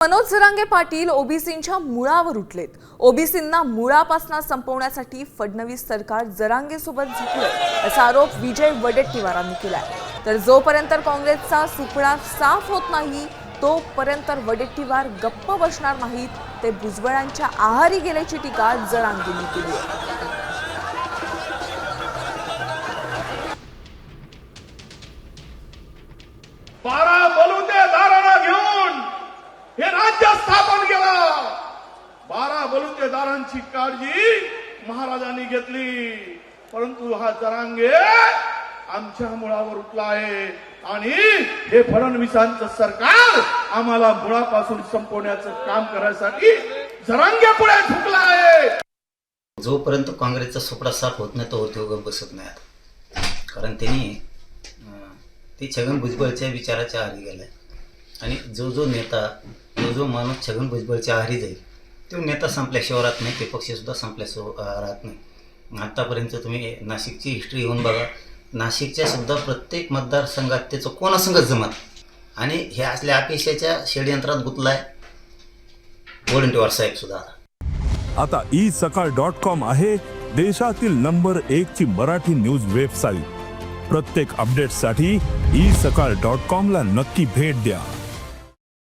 मनोज जरांगे पाटील ओबीसींच्या मुळावर उठलेत। ओबीसींना मुळापासून संपवण्यासाठी फडणवीस सरकार जरांगे सोबत झुकलंय असा आरोप विजय वडेट्टीवारांनी केलाय। तर जोपर्यंत काँग्रेसचा सुपडा साफ होत नाही तोपर्यंत वडेट्टीवार गप्प बसणार नाहीत, ते भुजबळांच्या आहारी गेल्याची टीका जरांगेंनी केली आहे। बारा बलुतेदारांना घेऊन हे राज्य स्थापन केलं। 12 बलुतेदारांची काळजी महाराजांनी घेतली, परंतु हा जरांगे आमच्या मुळावर उठला आहे आणि हे फडणवीसांचं सरकार आम्हाला मुळापासून संपवण्याचं काम करण्यासाठी जरांगे पुढे झुकला आहे। जोपर्यंत काँग्रेसचा सुपडा साफ होत नाही तो उद्योग बसत नाही, कारण त्यांनी ते छगन भुजबळच्या विचाराच्या आहारी गेलाय आणि जो नेता जो माणूस छगन भुजबळच्या आहारी जाईल तो नेता संपल्याशिवाय राहत नाही, ते पक्षसुद्धा संपल्याशिवाय राहत नाही। आतापर्यंत तुम्ही नाशिकची हिस्ट्री येऊन बघा, नाशिकच्या सुद्धा प्रत्येक मतदारसंघात त्याचं कोणासंगत जमत आणि हे असल्या अपेक्षाच्या षडयंत्रात गुंतलाय वडेट्टीवार साहेब सुद्धा। आता isakal.com आहे देशातील नंबर 1 ची मराठी न्यूज वेबसाईट। प्रत्येक अपडेटसाठी isakal.com ला नक्की भेट द्या।